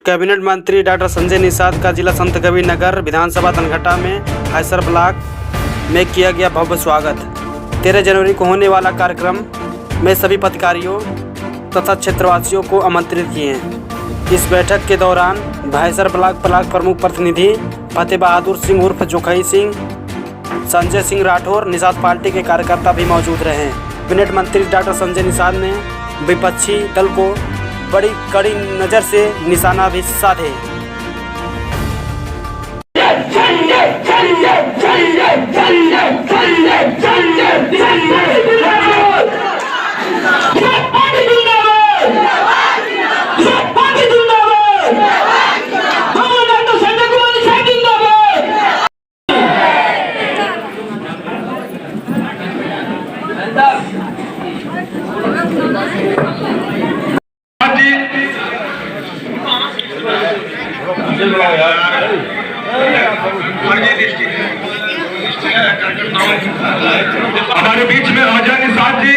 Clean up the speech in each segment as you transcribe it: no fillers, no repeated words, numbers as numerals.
Cabinet मंत्री doctor Sanjay Nishad का जिला संत कबीर नगर विधानसभा धनघटा में हैसर ब्लॉक में किया गया भव्य स्वागत। 13 जनवरी को होने वाला कार्यक्रम में सभी पदाधिकारियों तथा क्षेत्रवासियों को आमंत्रित किए हैं। इस बैठक के दौरान हैसर ब्लॉक प्रमुख प्रतिनिधि फतेह बहादुर सिंह उर्फ जोखई सिंह, संजय सिंह राठौर, निषाद पार्टी के कार्यकर्ता भी मौजूद रहे। कैबिनेट मंत्री डॉक्टर संजय निषाद ने विपक्षी दल को बड़ी कड़ी नज़र से निशाना भी साधे। हमारे बीच में राजा निषाद जी,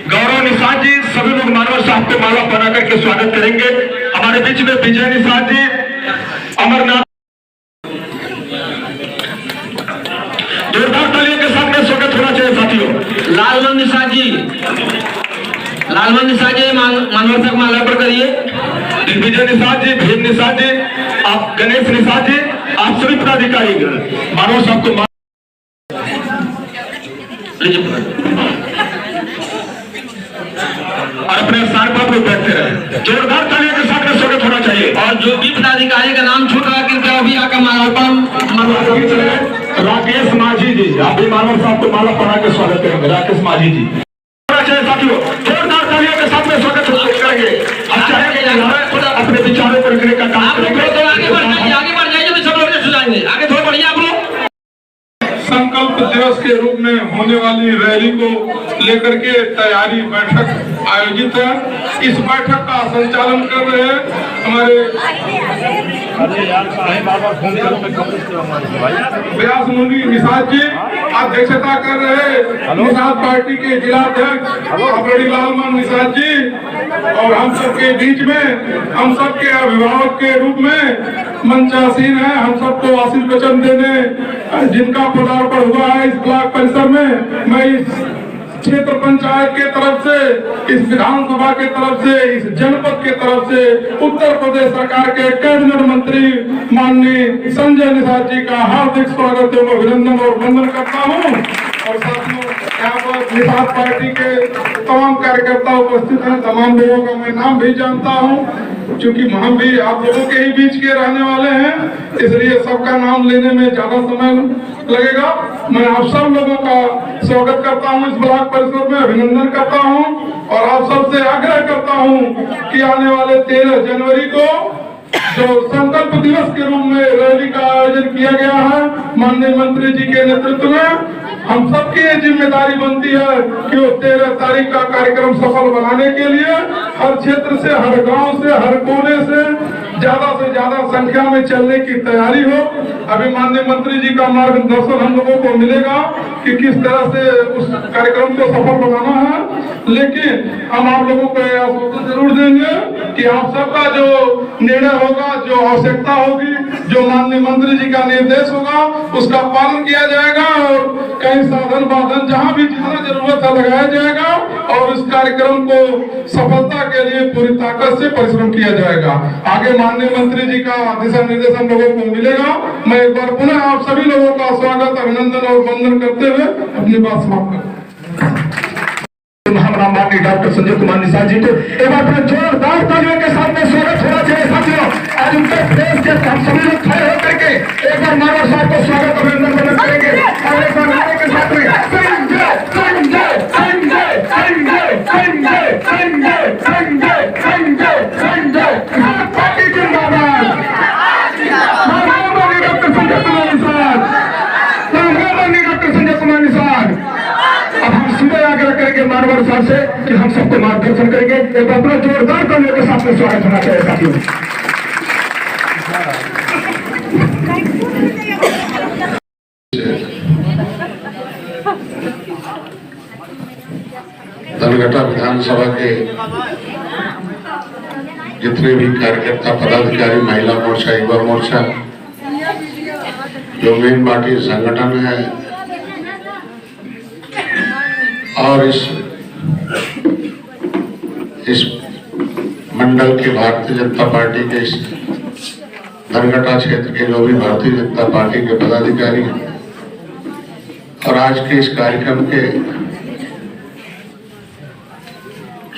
गौरव निषाद जी, सभी लोग मानव साहब पे माला पहना करके स्वागत करेंगे। हमारे बीच में विजय निषाद जी, अमरनाथ, जोरदार तालियों के साथ में स्वागत होना चाहिए साथियों। लालमन निषाद जी, मानव साहब माला पर करिए। दिग्विजय निषाद जी, भीम निषाद जी, आप गणेश निषाद जी, आप सभी पदाधिकारी मानव साहब को और अपने स्थान पर बैठते रहे। जोरदार तालियों के साथ में स्वागत होना चाहिए। और जो भी पदाधिकारी का नाम छूट रहा कृपया अभी आकर मालार्पण। राकेश माझी जी, आप भी मानव साहब को माला पहना के स्वागत करेंगे। राकेश माझी जी होना चाहिए साथियों। जोरदार तालियों के साथ में स्वागत करेंगे। हम चाहेंगे अपने विचारों को रखने का काम करेंगे। आगे बढ़ जाइए तो सब लोग सुनाएंगे। आगे थोड़ा बढ़िया आप लोग। संकल्प दिवस के रूप में होने वाली रैली को लेकर के तैयारी बैठक आयोजित है। इस बैठक का संचालन कर रहे हैं हमारे व्यास मुनि निषाद जी, अध्यक्षता कर रहे निषाद पार्टी के जिलाध्यक्ष लालमन निषाद जी, और हम सबके बीच में हम सबके अभिभावक के रूप में मंचासीन है हम सबको आशीष वचन देने जिनका पदार्पण हुआ है इस ब्लॉक परिसर में। मैं इस क्षेत्र पंचायत के तरफ से, इस विधानसभा के तरफ से, इस जनपद के तरफ से उत्तर प्रदेश सरकार के कैबिनेट मंत्री माननीय संजय निषाद जी का हार्दिक स्वागत एवं अभिनंदन और वंदन करता हूं। और साथियों, यहाँ पर निषाद पार्टी के तमाम कार्यकर्ता उपस्थित हैं। तमाम लोगों का मैं नाम भी जानता हूँ, क्योंकि हम भी आप लोगों के ही बीच के रहने वाले हैं, इसलिए सबका नाम लेने में ज्यादा समय लगेगा। मैं आप सब लोगों का स्वागत करता हूं इस ब्लॉक परिसर में, अभिनंदन करता हूं और आप सबसे आग्रह करता हूं कि आने वाले 13 जनवरी को जो संकल्प दिवस के रूप में रैली का आयोजन किया गया है माननीय मंत्री जी के नेतृत्व में, हम सबकी ये जिम्मेदारी बनती है कि वो 13 तारीख का कार्यक्रम सफल बनाने के लिए हर क्षेत्र से, हर गांव से, हर कोने से ज्यादा संख्या में चलने की तैयारी हो। अभी माननीय मंत्री जी का मार्गदर्शन हम लोगों को मिलेगा कि किस तरह से उस कार्यक्रम को सफल बनाना है, लेकिन हम आप लोगों को आश्वासन जरूर देंगे कि आप सबका जो निर्णय होगा, जो आवश्यकता होगी, जो माननीय मंत्री जी का निर्देश होगा, उसका पालन किया जाएगा और कई साधन बाधन जहाँ भी जितना जरूरत है लगाया जाएगा और इस कार्यक्रम को सफलता के लिए पूरी ताकत से परिश्रम किया जाएगा। आगे माननीय मंत्री जी का दिशा निर्देश हम लोगों को मिलेगा। मैं एक बार पुनः आप सभी लोगों का स्वागत, अभिनंदन और वंदन करते हुए अपनी बात समाप्त करता हूं। माननीय डॉक्टर संजय कुमार निषाद जी को एक बार जोरदार तालियों के साथ में स्वागत होना चाहिए साथियों। आज उत्तर प्रदेश के हम सभी लोग खड़े होकर के एक बार मानव साहब को स्वागत अभिनंदन करेंगे और एक बार नारे के साथ में संजय संजय संजय संजय संजय संजय संजय संजय संजय पार्टी जिंदाबाद, डॉक्टर संजय कुमार निषाद, डॉक्टर संजय कुमार निषाद। अब हम सीधे आग्रह करेंगे मानव साहब से कि हम सबको मार्गदर्शन करेंगे। एक अपना जोरदार तालियों के साथ में स्वागत होना चाहिए साथियों। धनघटा विधानसभा के जितने भी कार्यकर्ता पदाधिकारी, महिला मोर्चा, युवा मोर्चा, जो मेन पार्टी संगठन है, और इस मंडल के भारतीय जनता पार्टी के इस धनघटा क्षेत्र के जो भी भारतीय जनता पार्टी के पदाधिकारी हैं, और आज के इस कार्यक्रम के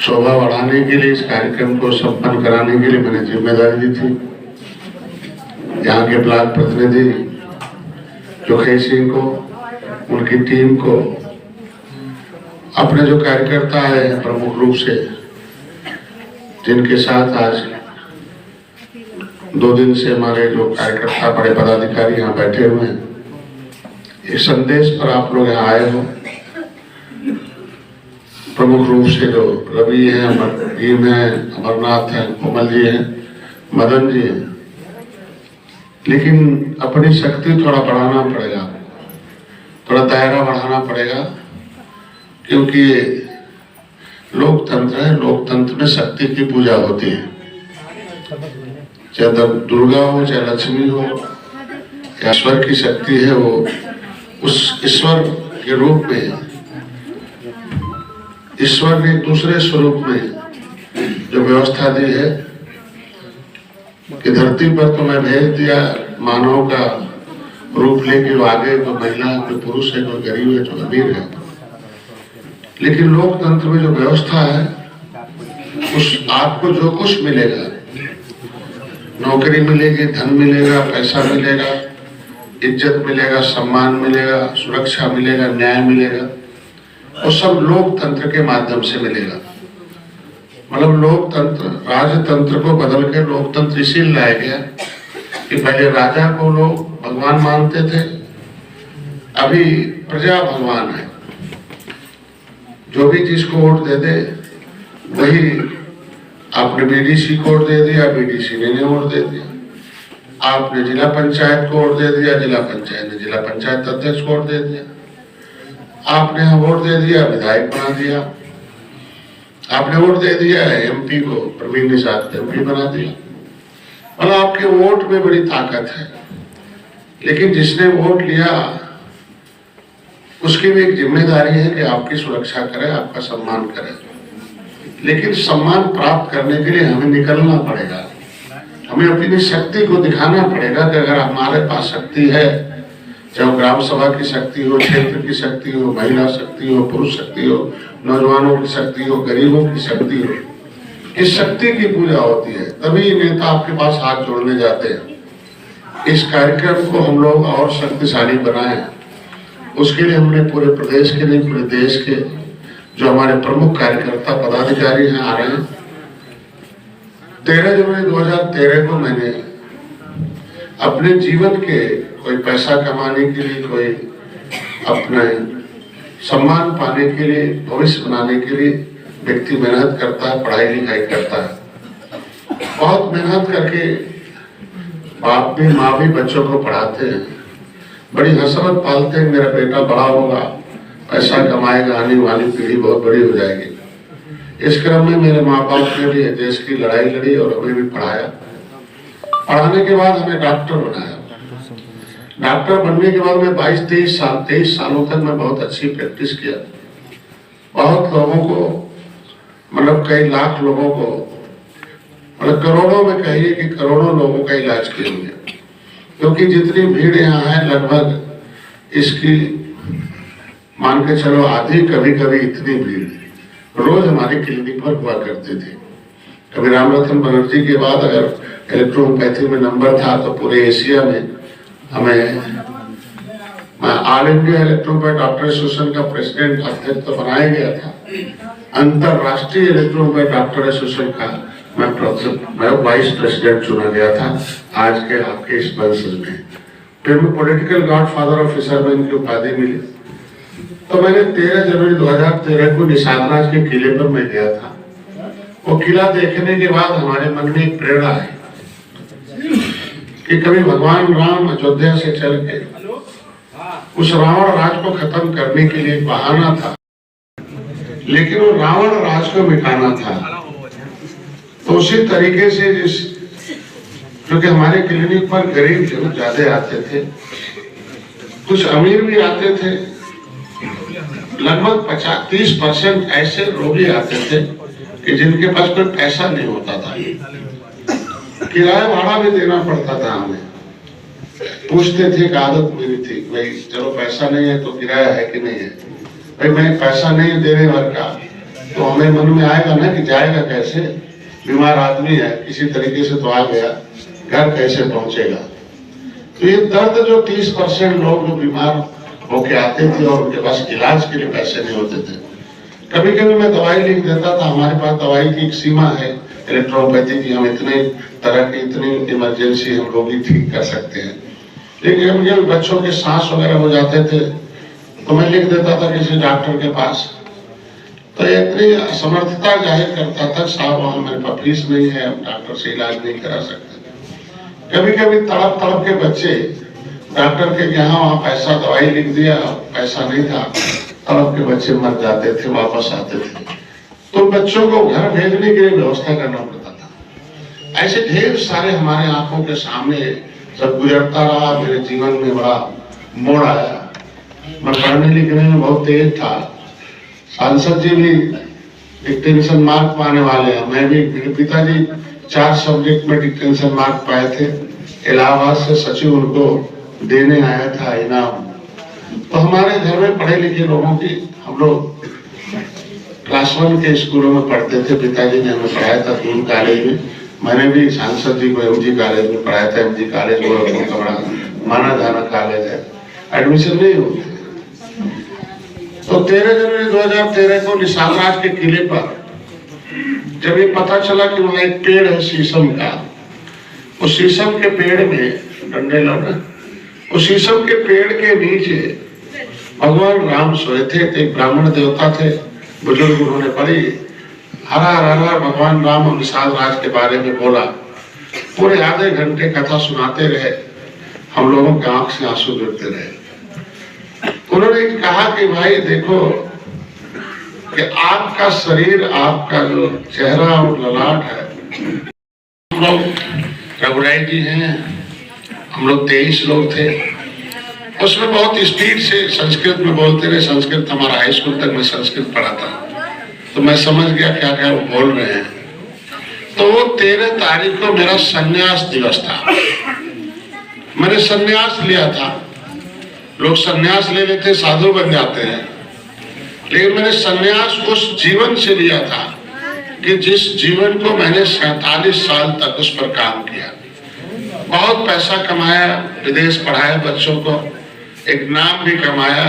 शोभा बढ़ाने के लिए, इस कार्यक्रम को संपन्न कराने के लिए मैंने जिम्मेदारी दी थी। यहाँ के ब्लॉक प्रतिनिधि जोखी सिंह को, उनकी टीम को, अपने जो कार्यकर्ता है प्रमुख रूप से, जिनके साथ आज 2 दिन से हमारे जो कार्यकर्ता बड़े पदाधिकारी यहाँ बैठे हुए हैं, एक संदेश पर आप लोग यहाँ आए हो। प्रमुख रूप से जो रवि है, भीम है, अमरनाथ है, कोमल जी हैं, मदन जी हैं, लेकिन अपनी शक्ति थोड़ा बढ़ाना पड़ेगा, थोड़ा दायरा बढ़ाना पड़ेगा, क्योंकि लोकतंत्र है। लोकतंत्र में शक्ति की पूजा होती है, चाहे दुर्गा हो, चाहे लक्ष्मी हो, ईश्वर की शक्ति है, वो उस ईश्वर के रूप में, ईश्वर ने दूसरे स्वरूप में जो व्यवस्था दी है कि धरती पर तो मैं भेज दिया मानव का रूप लेके, वो आगे कोई महिला, कोई पुरुष है, कोई गरीब है, जो अमीर है, लेकिन लोकतंत्र में जो व्यवस्था है, उस आपको जो कुछ मिलेगा, नौकरी मिलेगी, धन मिलेगा, पैसा मिलेगा, इज्जत मिलेगा, सम्मान मिलेगा, सुरक्षा मिलेगा, न्याय मिलेगा, वो सब लोकतंत्र के माध्यम से मिलेगा। मतलब लोकतंत्र, राजतंत्र को बदल के लोकतंत्र इसीलिए लाया गया कि पहले राजा को लोग भगवान मानते थे, अभी प्रजा भगवान है। जो भी जिसको वोट दे दे वही, आपने बीडीसी को वोट दे दिया, बीडीसी ने वोट दे दिया, आपने जिला पंचायत को वोट दे दिया, जिला पंचायत ने जिला पंचायत अध्यक्ष को वोट दे दिया, आपने वोट दे दिया, विधायक बना दिया, आपने वोट दे दिया एमपी को, प्रवीण निषाद एमपी बना दिया। मतलब आपके वोट में बड़ी ताकत है, लेकिन जिसने वोट लिया उसकी भी एक जिम्मेदारी है कि आपकी सुरक्षा करे, आपका सम्मान करे। लेकिन सम्मान प्राप्त करने के लिए हमें निकलना पड़ेगा, हमें अपनी शक्ति को दिखाना पड़ेगा कि अगर हमारे पास शक्ति है, चाहे ग्राम सभा की शक्ति हो, क्षेत्र की शक्ति हो, महिला शक्ति हो, पुरुष शक्ति हो, नौजवानों की शक्ति हो, गरीबों की शक्ति हो, इस शक्ति की पूजा होती है, तभी नेता आपके पास हाथ जोड़ने जाते हैं। इस कार्यक्रम को हम लोग और शक्तिशाली बनाए, उसके लिए हमने पूरे प्रदेश के लिए, पूरे देश के जो हमारे प्रमुख कार्यकर्ता पदाधिकारी हैं आ रहे हैं। 13 जनवरी 2013 को मैंने अपने जीवन के, कोई पैसा कमाने के लिए, कोई अपने सम्मान पाने के लिए, भविष्य बनाने के लिए व्यक्ति मेहनत करता है, पढ़ाई लिखाई करता है, बहुत मेहनत करके बाप भी माँ भी बच्चों को पढ़ाते हैं, बड़ी हसरत पालते हैं मेरा बेटा बड़ा होगा, पैसा कमाएगा, आने वाली पीढ़ी बहुत बड़ी हो जाएगी। इस क्रम में मेरे माँ बाप ने भी देश की लड़ाई लड़ी और हमें भी पढ़ाया। पढ़ाने के बाद हमें डॉक्टर बनाया। डॉक्टर बनने के बाद मैं 23 सालों तक मैं बहुत अच्छी प्रैक्टिस किया। बहुत लोगों को, मतलब कई लाख लोगों को, मतलब करोड़ों में कहिए कि करोड़ों लोगों का इलाज किए हुए, क्योंकि जितनी भीड़ यहाँ है लगभग इसकी मान के चलो आधी, कभी कभी इतनी भीड़ रोज हमारी क्लिनिक पर हुआ करती थी। कभी रामरतन बनर्जी के बाद अगर इलेक्ट्रोपैथी में नंबर था तो पूरे एशिया में हमें ऑल इंडिया इलेक्ट्रोपैथ डॉक्टर एसोसिएशन का प्रेसिडेंट अध्यक्ष तो बनाया गया था, अंतरराष्ट्रीय इलेक्ट्रोपैथ डॉक्टर एसोसिएशन का मैं वाइस प्रेसिडेंट चुना गया था आज के आपके इस मंच में। फिर मैं पॉलिटिकल गॉडफादर ऑफ फिशरमैन की उपाधि मिली। तो मैंने 13 जनवरी 2013 को निषादराज के किले पर मैं गया था। वो किला देखने के बाद हमारे मन में एक प्रेरणा है कि कभी भगवान राम अयोध्या से चल के उस रावण राज को खत्म करने के लिए बहाना था, लेकिन वो रावण राज को मिटाना था। तो उसी तरीके से क्योंकि हमारे क्लिनिक पर गरीब लोग ज्यादा आते थे, कुछ अमीर भी आते थे, लगभग 30% ऐसे रोगी आते थे कि जिनके पास कोई पैसा नहीं होता था, किराया भाड़ा भी देना पड़ता था। हमें पूछते थे कि आदत मेरी थी, भाई चलो पैसा नहीं है तो किराया है कि नहीं है, भाई मैं पैसा नहीं देने भर का, तो हमें मन में आएगा ना कि जाएगा कैसे, बीमार आदमी है, किसी तरीके से तो आ गया, घर कैसे पहुंचेगा। तो ये दर्द जो 30% लोग जो बीमार होके आते थे और उनके पास इलाज के लिए पैसे नहीं होते थे, कभी कभी मैं दवाई लिख देता था। हमारे पास दवाई की एक सीमा है इलेक्ट्रोपैथी की, हम इतने तरह की इतनी इमरजेंसी हम रोगी ठीक कर सकते हैं। लेकिन जब बच्चों के सांस वगैरह हो जाते थे तो मैं लिख देता था किसी डॉक्टर के पास, तो इतनी असमर्थता जाहिर करता था, साहब वहां मेरे पास फीस नहीं है, हम डॉक्टर से इलाज नहीं करा सकते। कभी कभी तड़प तड़प के बच्चे डॉक्टर के यहाँ वहां पैसा दवाई लिख दिया, पैसा नहीं था, तड़प के बच्चे मर जाते थे, वापस आते थे, तो बच्चों को घर भेजने के लिए व्यवस्था करना पड़ता था। ऐसे ढेर सारे हमारे आंखों के सामने सब गुजरता रहा। मेरे जीवन में बड़ा मोड़ आया। मैं पढ़ने लिखने में बहुत तेज था, सांसद जी भी डिक्टेंशन मार्क पाने वाले हैं, मैं भी, मेरे पिताजी 4 सब्जेक्ट में डिक्टेंशन मार्क पाए थे। इलाहाबाद से सचिव उनको देने आया था इनाम। तो हमारे घर में पढ़े लिखे लोगों की, हम लोग क्लास 1 के स्कूलों में पढ़ते थे, पिताजी ने हमें पढ़ाया था दून कॉलेज में, मैंने भी सांसद जी को MG कॉलेज में पढ़ाया था। MG कॉलेज गोरखपुर का बड़ा माना जाना कॉलेज है, एडमिशन नहीं होते। तो 13 जनवरी 2013 को निशान राज के किले पर जब ये पता चला कि वहां एक पेड़ है शीशम का, उस शीशम के पेड़ में डंडे लगा, उस शीशम के पेड़ के नीचे भगवान राम सोए थे। एक ब्राह्मण देवता थे, बुजुर्ग, उन्होंने पढ़ी हरा हरा भगवान राम और निशान राज के बारे में बोला। पूरे आधे घंटे कथा सुनाते रहे, हम लोगों के आंख से आंसू गिरते रहे। उन्होंने कहा कि भाई देखो कि आपका शरीर, आपका जो चेहरा और ललाट है, हम लोग रघुराई जी हैं, हम लोग 23 लोग थे, उसमें बहुत स्पीड से संस्कृत में बोलते रहे। संस्कृत हमारा हाई स्कूल तक मैं संस्कृत पढ़ा था, तो मैं समझ गया क्या क्या वो बोल रहे हैं। तो वो 13 तारीख को मेरा संन्यास दिवस था, मैंने संन्यास लिया था। लोग संन्यास ले लेते साधु बन जाते हैं, लेकिन मैंने संन्यास उस जीवन से लिया था कि जिस जीवन को मैंने 47 साल तक उस पर काम किया, बहुत पैसा कमाया, विदेश पढ़ाया बच्चों को, एक नाम भी कमाया।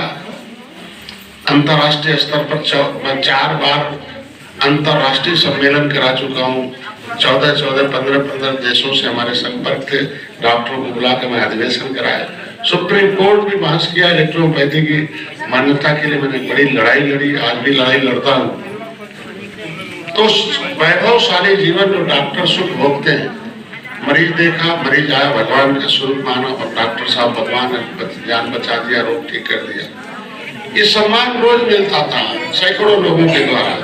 अंतर्राष्ट्रीय स्तर पर मैं 4 बार अंतर्राष्ट्रीय सम्मेलन करा चुका हूँ। 14 15 देशों से हमारे संपर्क थे, डॉक्टरों को बुला के मैं अधिवेशन कराया। सुप्रीम कोर्ट भी बहस किया, इलेक्ट्रोपैथी की मान्यता के लिए मैंने बड़ी लड़ाई लड़ी, आज भी लड़ाई लड़ता हूँ। तो वैभवशाली जीवन जो डॉक्टर सुख भोगते हैं, मरीज देखा, मरीज आया, भगवान का स्वरूप माना और डॉक्टर साहब भगवान ने जान बचा दिया, रोग ठीक कर दिया। ये सम्मान रोज मिलता था सैकड़ों लोगों के द्वारा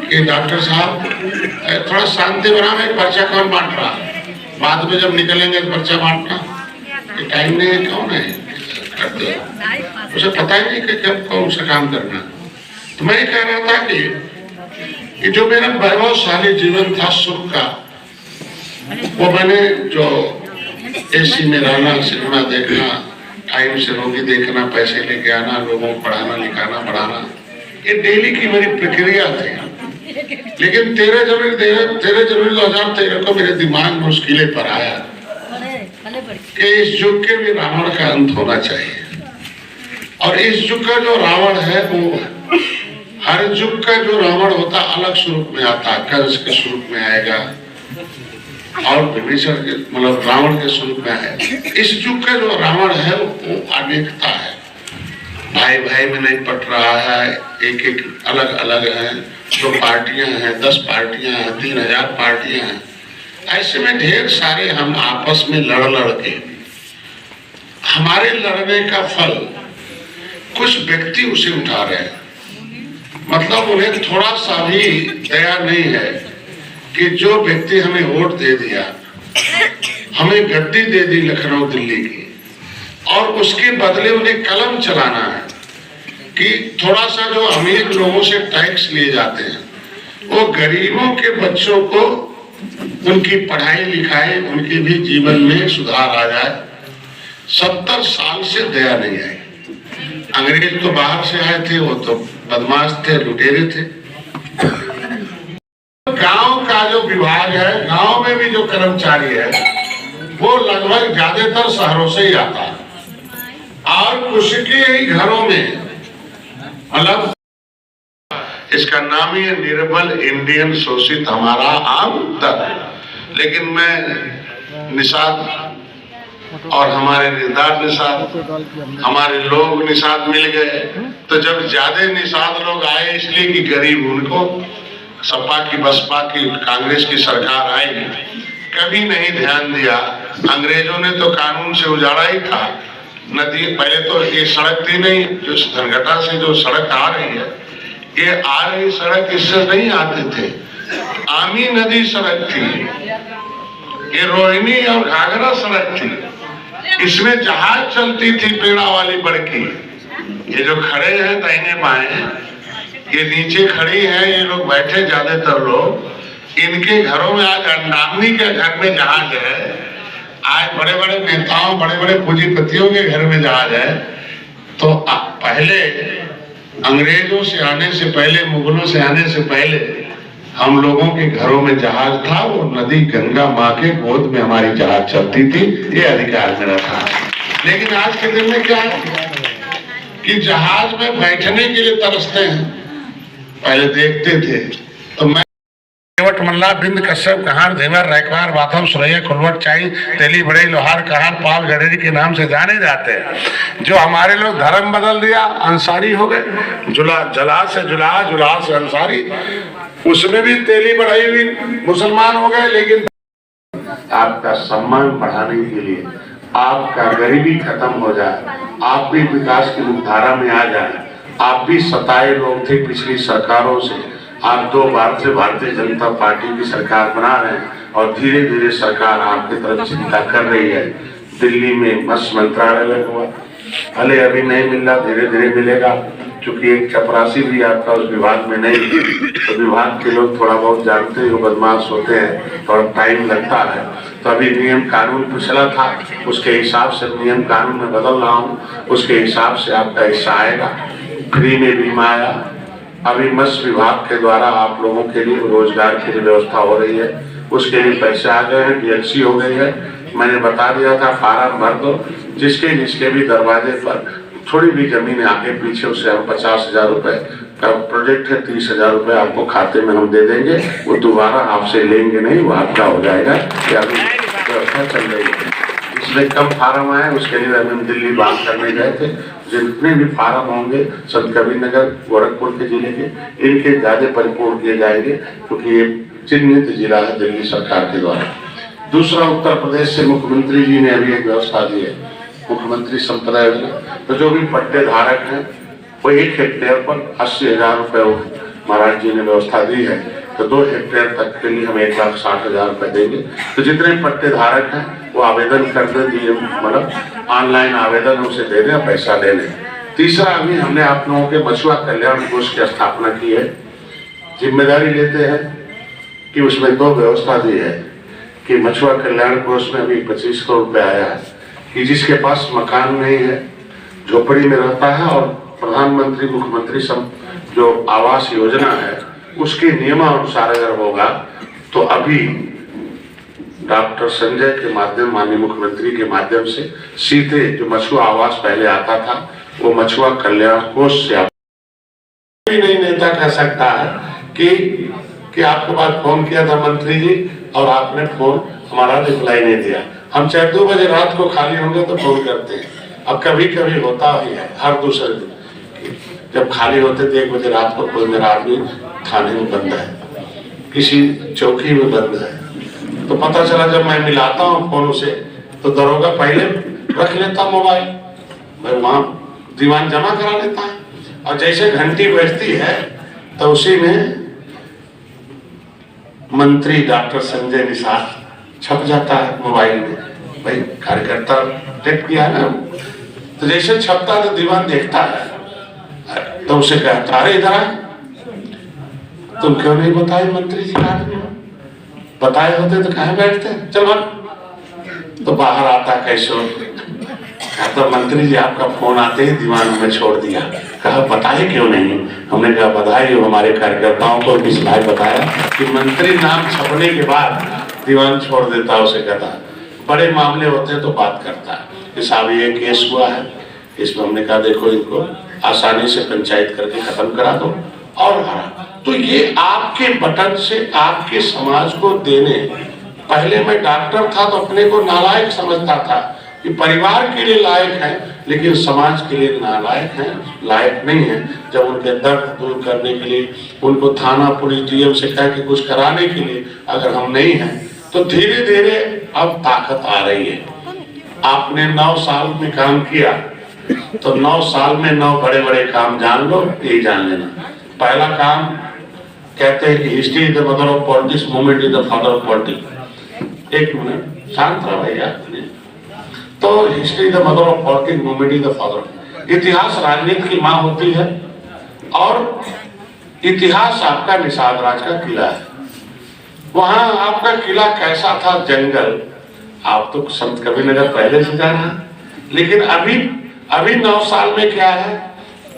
कि डॉक्टर साहब थोड़ा शांति बना, में पर्चा कौन बांट रहा, बाद में जब निकलेंगे तो पर्चा बांटना, ये टाइम नहीं है, कौन है करते, उसे पता ही नहीं कि कब कौन सा काम करना। तो मैं कह रहा था कि जो मेरा वैभवशाली जीवन था सुख का, वो मैंने जो AC में रहना, सिनेमा देखना, टाइम से रोगी देखना, पैसे लेके आना, लोगों को पढ़ाना लिखाना बढ़ाना, ये डेली की मेरी प्रक्रिया थी। लेकिन 13 जनवरी 2013 को मेरे दिमाग में उस किले पर आया कि इस युग के भी रावण का अंत होना चाहिए। और इस युग का जो रावण है, वो हर युग का जो रावण होता अलग स्वरूप में आता, कंस के स्वरूप में आएगा और विभीषण के मतलब रावण के स्वरूप में है। इस युग का जो रावण है वो अनेकता है, भाई भाई में नहीं पट रहा है, एक एक अलग अलग है, 2 पार्टियां हैं, 10 पार्टियां हैं, 3000 पार्टियां हैं। ऐसे में ढेर सारे हम आपस में लड़ के, हमारे लड़ने का फल कुछ व्यक्ति उसे उठा रहे हैं। मतलब उन्हें थोड़ा सा भी दया नहीं है कि जो व्यक्ति हमें वोट दे दिया, हमें गद्दी दे दी लखनऊ दिल्ली की, और उसके बदले उन्हें कलम चलाना है कि थोड़ा सा जो अमीर लोगों से टैक्स लिए जाते हैं वो गरीबों के बच्चों को उनकी पढ़ाई लिखाई, उनके भी जीवन में सुधार आ जाए। 70 साल से दया नहीं आई। अंग्रेज तो बाहर से आए थे, वो तो बदमाश थे, लुटेरे थे। गांव का जो विभाग है, गांव में भी जो कर्मचारी है, वो लगभग ज्यादातर शहरों से ही आता है, और कुछ के ही घरों में अलग। इसका नाम ही है निर्बल इंडियन शोषित हमारा आम उत्तर है। लेकिन मैं निषाद और हमारे निषाद हमारे लोग निषाद मिल गए, तो जब ज्यादा निषाद लोग आए इसलिए कि गरीब उनको सपा की, बसपा की, कांग्रेस की सरकार आई, कभी नहीं ध्यान दिया। अंग्रेजों ने तो कानून से उजाड़ा ही था। नदी पहले तो ये सड़क थी नहीं, जो धनघटा से जो सड़क आ रही है, ये आ रही सड़क इससे नहीं आते थे, आमी नदी सड़क थी, ये रोहिणी और घाघरा सड़क थी, इसमें जहाज चलती थी पेड़ा वाली बड़की। ये जो खड़े हैं दाहिने बाएं, ये नीचे खड़ी है, ये लोग बैठे ज्यादातर लोग, इनके घरों में आज अंडामनी के घर में जहाज है। आज बड़े बड़े नेताओं, बड़े बड़े पूंजीपतियों के घर में जहाज है। तो पहले अंग्रेजों से आने से पहले, मुगलों से आने से पहले हम लोगों के घरों में जहाज था। वो नदी गंगा माँ के गोद में हमारी जहाज चलती थी, ये अधिकार मेरा था। लेकिन आज के दिन में क्या है कि जहाज में बैठने के लिए तरसते हैं, पहले देखते थे। तो मैं मल्ला बिंद कश्यप कहार धेवर रैकवार बाथम सुरैया खुलवट चाई तेली बड़े लोहार कहार पाल गडेरी के नाम से जाने जाते हैं। जो हमारे लोग धर्म बदल दिया, अंसारी हो गए, जला से जुला से अंसारी, उसमें भी तेली बढ़ाई हुई मुसलमान हो गए। लेकिन आपका सम्मान बढ़ाने के लिए, आपका गरीबी खत्म हो जाए, आप भी विकास की मुख्यधारा में आ जाए। आप भी सताए लोग थे पिछली सरकारों से, आप 2 बार से भारतीय जनता पार्टी की सरकार बना रहे हैं, और धीरे धीरे सरकार आपकी तरफ चिंता कर रही है। दिल्ली में मत्स्य मंत्रालय लगा हुआ, भले अभी नहीं मिल रहा, धीरे धीरे मिलेगा, क्योंकि एक चपरासी भी आपका उस विभाग में नहीं, तो विभाग के लोग थोड़ा बहुत जानते हैं, बदमाश होते हैं, थोड़ा टाइम लगता है। तो अभी नियम कानून पिछला था, उसके हिसाब से नियम कानून में बदल रहा हूँ, उसके हिसाब से आपका हिस्सा आएगा। फ्री में बीमा आया। अभी मत्स्य विभाग के द्वारा आप लोगों के लिए रोजगार की व्यवस्था हो रही है, उसके लिए पैसे आ गए हैं, डीएलसी हो गई है। मैंने बता दिया था, फार्म भर दो, जिसके भी दरवाजे पर थोड़ी भी जमीन आगे पीछे, उससे हम 50,000 रुपए का प्रोजेक्ट है, 30,000 रुपए आपको खाते में हम दे देंगे। वो दोबारा आपसे लेंगे नहीं, वो आपका हो जाएगा। व्यवस्था चल रही है। जिसमें कम फार्म आए उसके लिए हम दिल्ली बात करने गए थे। जितने भी फार्म होंगे संत कबीर नगर, गोरखपुर के जिले के, इनके ज्यादा परिपूर्ण किए जाएंगे, क्योंकि ये चिन्हित जिला है दिल्ली सरकार के द्वारा। दूसरा, उत्तर प्रदेश से मुख्यमंत्री जी ने अभी एक व्यवस्था दी है, मुख्यमंत्री संपदा योजना। तो जो भी पट्टे धारक हैं वो 1 हेक्टेयर पर 80,000 रुपए महाराज जी ने व्यवस्था दी है। तो 2 हेक्टेयर तक के लिए हम 1,60,000 रुपए देंगे। तो जितने पट्टे धारक हैं वो आवेदन कर दें, मतलब ऑनलाइन आवेदन उसे दे दें, पैसा ले लें। तीसरा, अभी हमने आप लोगों के मछुआ कल्याण कोष की स्थापना की है। जिम्मेदारी लेते हैं कि उसमें 2 व्यवस्था दी है कि मछुआ कल्याण कोष में अभी 25 करोड़ रुपए आया है कि जिसके पास मकान नहीं है, झोपड़ी में रहता है, और प्रधानमंत्री मुख्यमंत्री जो आवास योजना है उसके नियमानुसार अगर होगा, तो अभी डॉक्टर संजय के माध्यम, माननीय मुख्यमंत्री के माध्यम से सीधे जो मछुआ आवास पहले आता था, वो मछुआ कल्याण कोष से कोई नहीं नेता कह सकता है कि आपके पास फोन किया था मंत्री जी और आपने फोन हमारा रिप्लाई नहीं दिया। हम चाहे 2 बजे रात को खाली होंगे तो फोन करते हैं। अब कभी कभी होता ही है, हर दूसरे दिन जब खाली होते थे 1 बजे रात को, कोई मेरा आदमी थाने में बंद है, किसी चौकी में बंद है, तो पता चला जब मैं मिलाता हूँ फोन उसे, तो दरोगा पहले रख लेता मोबाइल, मैं वहां दीवान जमा करा लेता है, और जैसे घंटी बजती है तो उसी में मंत्री डॉक्टर संजय निषाद छप जाता है मोबाइल में, भाई कार्यकर्ता टेक किया ना, तो जैसे छपता है तो दीवान देखता है तो उसे कहता अरे इधर आ, तुम क्यों नहीं बताए मंत्री जी का, बताए होते तो कहाँ बैठते, चल भाग। तो बाहर आता कैसो, तो मंत्री जी आपका फोन आते ही दीवान में छोड़ दिया। कहा बताए क्यों नहीं? हमने कहा बधाई हो हमारे कार्यकर्ताओं को, इसलिए बताया कि मंत्री नाम छपने के बाद दीवान छोड़ देता, उसे कहता बड़े मामले होते हैं तो बात करता है कि साहब ये केस हुआ है, इसमें हमने कहा देखो इनको आसानी से पंचायत करके खत्म करा दो और हरा। तो ये आपके बटन से आपके समाज को देने, पहले मैं डॉक्टर था तो अपने को नालायक समझता था कि परिवार के लिए लायक है लेकिन समाज के लिए नालायक है, लायक नहीं है। जब उनके दर्द दूर करने के लिए, उनको थाना पुलिस डीएम से कह के कुछ कराने के लिए अगर हम नहीं हैं तो धीरे धीरे अब ताकत आ रही है। आपने 9 साल में काम किया तो 9 साल में 9 बड़े बड़े काम जान लो, यही जान लेना। पहला काम कहते हैं कि history is the mother of politics, movement is the father of politics. एक मिनट शांत रहो भैया। तो history is the mother of politics, movement is the father. इतिहास राजनीति की माँ होती है और इतिहास आपका निषाद राज का किला है। वहां आपका किला कैसा था? जंगल। आप तो संत कबीरनगर पहले से जाना, लेकिन अभी 9 साल में क्या है?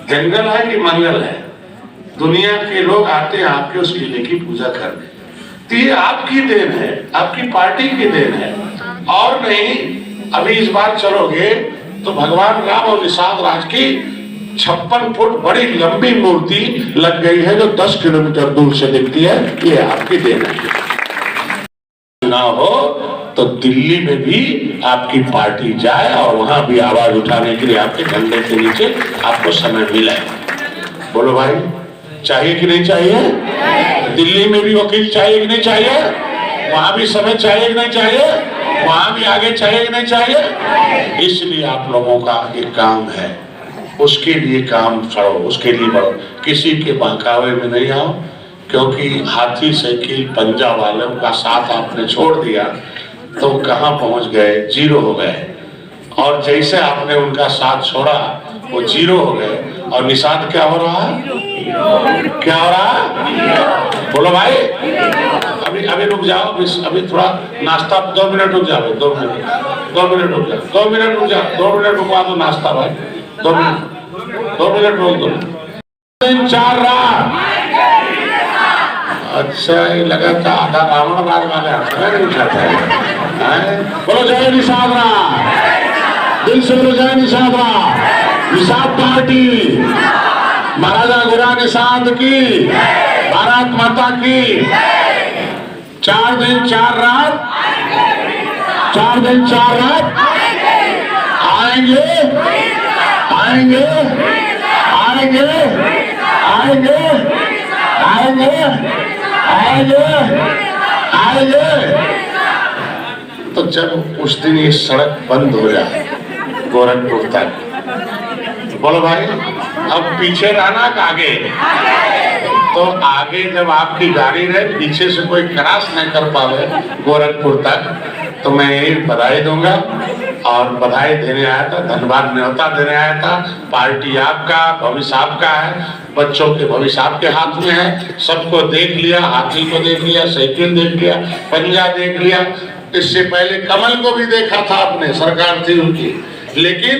जंगल है कि मंगल है? दुनिया के लोग आते हैं आपके उस किले की पूजा करने। तो ये आपकी देन है, आपकी पार्टी की देन है और नहीं। अभी इस बार चलोगे तो भगवान राम और निषाद राज की 56 फुट बड़ी लंबी मूर्ति लग गई है जो 10 किलोमीटर दूर से दिखती है, ये आपकी देन है। चुनाव हो तो दिल्ली में भी आपकी पार्टी जाए और वहां भी आवाज उठाने के लिए आपके झंडे के नीचे आपको समय मिले। बोलो भाई, चाहिए कि नहीं चाहिए? दिल्ली में भी वकील चाहिए कि नहीं चाहिए? वहां भी समय चाहिए कि नहीं चाहिए? वहां भी आगे चाहिए कि नहीं चाहिए? इसलिए आप लोगों का एक काम है, उसके लिए काम करो, उसके लिए बढ़ो। किसी के बहकावे में नहीं आओ, क्योंकि हाथी साइकिल पंजा वालों का साथ आपने छोड़ दिया तो कहां पहुंच गए? 0 हो गए। और जैसे आपने उनका साथ छोड़ा वो 0 हो गए। और निषाद क्या हो रहा है? क्या हो रहा है? बोलो भाई। अभी रुक जाओ, अभी थोड़ा नाश्ता, 2 मिनट रुक जाओ, 2 मिनट रुक जाओ, 2 मिनट रुक जाओ, 2 मिनट रुकवा दो नाश्ता भाई, 2 मिनट रोक दो। 4 रात। अच्छा, ये लगा था आधा रावण राज वाले नहीं खाता है। बोलो जय निषाद राज, दिल से बोलो जय निषाद राज। निषाद पार्टी, महाराजा गुरा निषाद की, भारत माता की। 4 दिन 4 रात, 4 दिन 4 रात आएंगे, आएंगे, आएंगे, आएंगे, आएंगे, आएंगे, आएंगे। तो जब उस दिन ये सड़क बंद हो जाए गोरखपुर तक, बोलो भाई अब पीछे रहना कि आगे? तो आगे जब आपकी गाड़ी रहे, पीछे से कोई क्रॉस नहीं कर पावे गोरखपुर तक, तो मैं यही बधाई दूंगा। और बधाई देने आया था, धन्यवाद न्योता देने आया था। पार्टी आपका, भविष्य आपका है, बच्चों के भविष्य आपके हाथ में है। सबको देख लिया, हाथी को देख लिया, साइकिल देख लिया, पंजा देख लिया। इससे पहले कमल को भी देखा था आपने, सरकार थी उनकी। लेकिन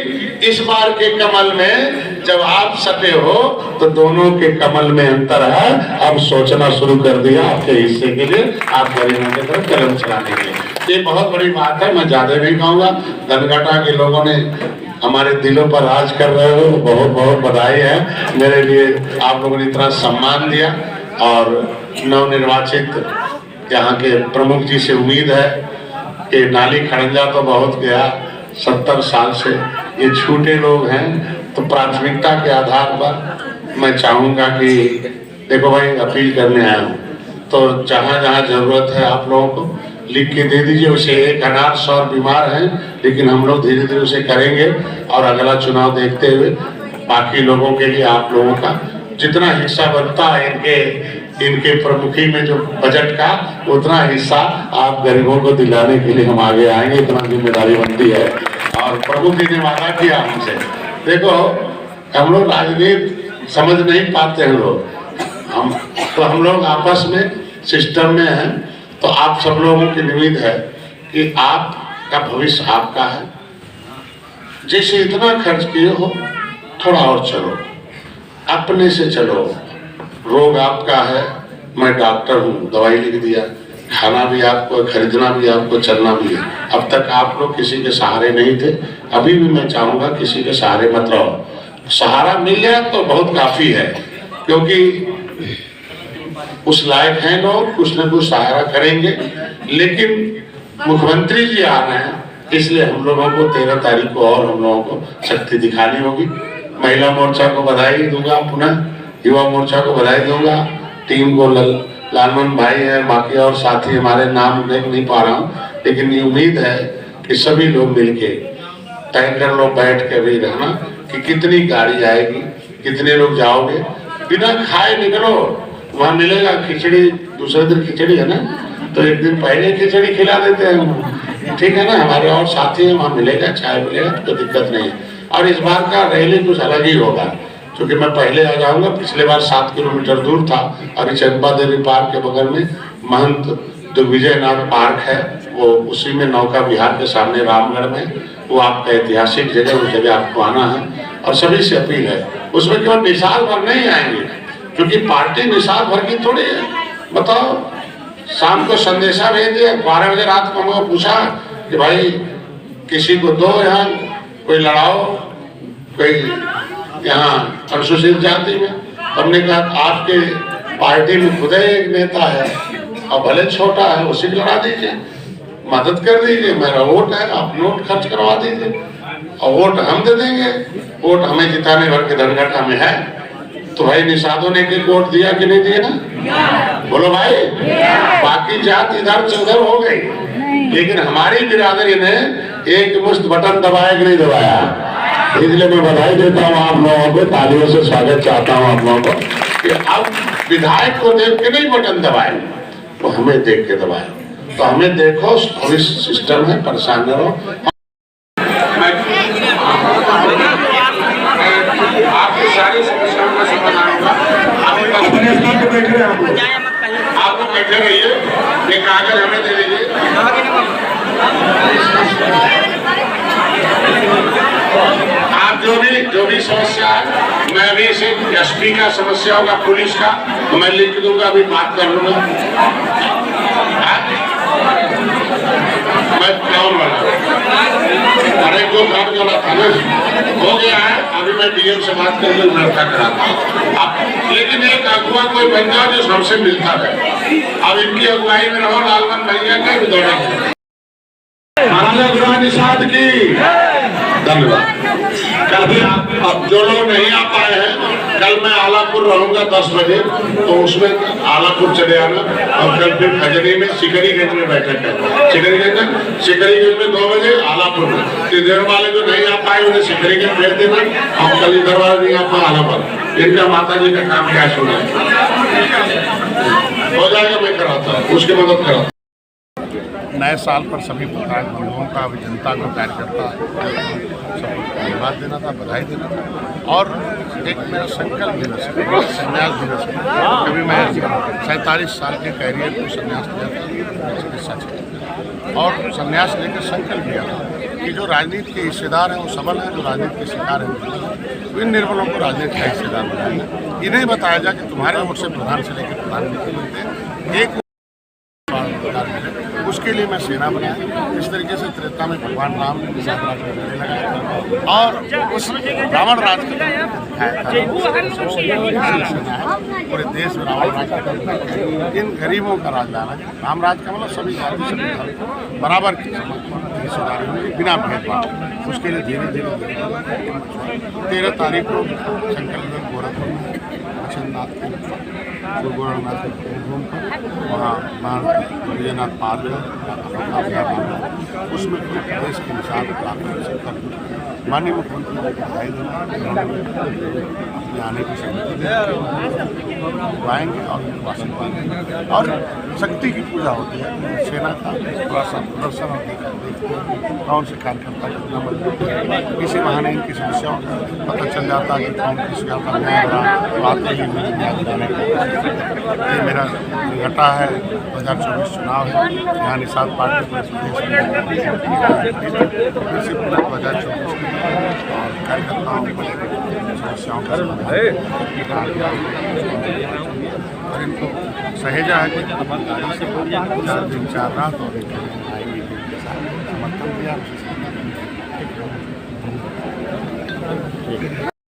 इस बार के कमल में जब आप सटे हो तो दोनों के कमल में अंतर है। अब सोचना शुरू कर दिया आपके हिस्से के लिए, आप गरीबों की तरफ कदम चलाने के लिए। ये बहुत बड़ी बात है, मैं ज्यादा नहीं कहूँगा। धनघटा के लोगों ने हमारे दिलों पर राज कर रहे हो, बहुत बहुत बधाई है। मेरे लिए आप लोगों ने इतना सम्मान दिया। और नवनिर्वाचित यहाँ के प्रमुख जी से उम्मीद है कि नाली खड़ंजा तो बहुत गया 70 साल से, ये छूटे लोग हैं, तो प्राथमिकता के आधार पर मैं चाहूँगा कि देखो भाई, अपील करने आया हूँ तो जहाँ जहाँ जरूरत है आप लोगों को लिख के दे दीजिए। उसे 1 अनाथ 100 बीमार हैं, लेकिन हम लोग धीरे धीरे उसे करेंगे। और अगला चुनाव देखते हुए बाकी लोगों के लिए आप लोगों का जितना हिस्सा बनता है इनके इनके प्रमुखी में जो बजट का उतना हिस्सा आप गरीबों को दिलाने के लिए हम आगे आएंगे, इतना जिम्मेदारी बनती है। और प्रमुख जी ने वादा किया हमसे, देखो हम लोग राजनीति समझ नहीं पाते हैं लोग, हम लोग आपस में सिस्टम में हैं। तो आप सब लोगों की उम्मीद है कि आपका भविष्य आपका है। जैसे इतना खर्च किए हो थोड़ा और चलो, अपने से चलो। रोग आपका है, मैं डॉक्टर हूँ, दवाई लिख दिया, खाना भी आपको, खरीदना भी आपको, चलना भी है। अब तक आप लोग किसी के सहारे नहीं थे, अभी भी मैं चाहूँगा किसी के सहारे मत रहो। सहारा मिल जाए तो बहुत काफ़ी है, क्योंकि उस लायक हैं लोग, कुछ न कुछ सहारा करेंगे। लेकिन मुख्यमंत्री जी आ रहे हैं, इसलिए हम लोगों को 13 तारीख को और हम लोगों को शक्ति दिखानी होगी। महिला मोर्चा को बधाई दूंगा, पुनः युवा मोर्चा को बधाई दूंगा, टीम को लालमन भाई है, बाकी और साथी हमारे नाम देख नहीं पा रहा हूँ, लेकिन ये उम्मीद है कि सभी लोग मिलके तय कर लो, बैठ के भी रहना कि कितनी गाड़ी आएगी, कितने लोग जाओगे। बिना खाए निकलो, वहाँ मिलेगा खिचड़ी, दूसरे दिन खिचड़ी है ना, तो एक दिन पहले खिचड़ी खिला देते हैं, ठीक है ना। हमारे और साथी हैं, वहाँ मिलेगा, चाय मिलेगा, तो दिक्कत नहीं है। और इस बार का रैली कुछ अलग ही होगा, क्योंकि मैं पहले आ जाऊंगा। पिछले बार 7 किलोमीटर दूर था, अभी चंपा देवी पार्क के बगल में महंत दिग्विजयनाथ पार्क है, वो उसी में नौका विहार के सामने रामगढ़ में, वो आपका ऐतिहासिक जगह, उस जगह आपको आना है। और सभी से अपील है, उसमें केवल निसार भर नहीं आएंगे, क्योंकि पार्टी निसार भर की थोड़ी है। बताओ, शाम को संदेशा भेज दिया, 12 बजे रात को हमको पूछा कि भाई किसी को दो, यहाँ कोई लड़ाओ, कोई यहाँ अनुसूचित जाति में। हमने कहा आपके पार्टी में खुद एक नेता है और भले छोटा है, उसी को लड़ा दीजिए, मदद कर दीजिए, मेरा वोट है, आप नोट खर्च करवा दीजिए और वोट हम दे देंगे। वोट हमें जिताने भर के धनघटा में है, तो भाई निषादों ने वोट दिया कि नहीं दिया ना, बोलो भाई। बाकी जात इधर से उधर हो गई, लेकिन हमारी बिरादरी ने एक मुश्त बटन दबाया कि नहीं दबाया। इसलिए मैं बधाई देता हूँ आप लोगों को, तालियों से स्वागत चाहता हूँ आप लोगों को कि अब विधायक को देख के नहीं बटन दबाए, तो हमें देख के दबाए। तो हमें देखो, पुलिस सिस्टम है, परेशान न रहो। आपकी सारी समस्याओं का समाधान आप लोग बैठे रहिए, एक कागज हमें दे दीजिए। आप जो भी समस्या है, मैं अभी इसे एसपी का समस्या होगा, पुलिस का, तो मैं लिख दूंगा, अभी बात कर लूंगा। मैं टाउन वाला, अरे जो घर वाला था ना, हो गया है। अभी मैं डीएम से बात करके लड़का कराता हूँ। लेकिन एक अगुआ कोई बन जाओ जो सबसे मिलता है। अब इनकी अगुवाई में रहो, लालमन भैया के भी दौड़ेंगे। महाराजा गुरु निषाद की धन्यवाद। कल भी आप जो लोग नहीं आ पाए हैं, कल मैं आलापुर रहूंगा 10 बजे, तो उसमें आलापुर चले आना। और कल फिर खजनी में सिकरीगंज में बैठक है, सिकरीगंज में 2 बजे, आलापुर में। इधर वाले जो नहीं आ पाए उन्हें सिकरीगंज भेज देना। हम कल इधर वाले नहीं आ पाए आलापुर, इनका माता जी का काम क्या सुना हो जाएगा, मैं कराता हूँ, उसकी मदद कराता हूँ। नए साल पर सभी पत्रकार बंधुओं का, जनता को, कार्यकर्ता सबको धन्यवाद देना था, बधाई देना था। और एक मेरा संकल्प दिवस है, संन्यास दिवस है। कभी मैं 47 साल के कैरियर को संन्यास लिया था चिकित्सा क्षेत्र, और संन्यास लेकर संकल्प लिया था कि जो राजनीति के हिस्सेदार हैं वो सबल हैं, जो राजनीति के शिकार हैं इन निर्बलों को राजनीति का हिस्सेदार बनाया। इन्हें बताया जाए कि तुम्हारे वोट से प्रधान से लेकर प्रधानमंत्री बनते एक, उसके लिए मैं सेना बनाया। इस तरीके से त्रेता में भगवान राम ने निषाद राज को गले लगाया और उस रावण राज को दिखाया था। पूरे देश में रावण राज का, इन गरीबों का राज लाना। राम राज का मतलब सभी जाति सभी धर्म बराबर की हिस्सेदारी होगी, बिना भेदभाव। उसके लिए धीरे धीरे 13 तारीख को संकल्प गोरखपुर में अक्षरनाथ गोरखनाथ वहाँ विजयनाथ पार्क उसमें पूरे प्रदेश की मिसाल माननीय मुख्यमंत्री जी को बधाई देना, अपने आने की सहमति आएंगे और आशीर्वाद देंगे। और शक्ति की पूजा होती है, सेना का थोड़ा सा प्रदर्शन और देखते हैं कौन से कार्यकर्ता कितना मजबूत है, किसी बहाने इनकी समस्याओं का पता चल जाता है कि कौन किसी का न्याय रहा तो आते ही मुझे न्याय दिलाने का। ये मेरा घटा है 2024 चुनाव है, यहाँ निषाद पार्टी को प्रदेश में 2024 और कार्यकर्ताओं की समस्याओं का समाधान और इनको सहेजा है कि 4 दिन 4 रात और एक समर्थन दिया।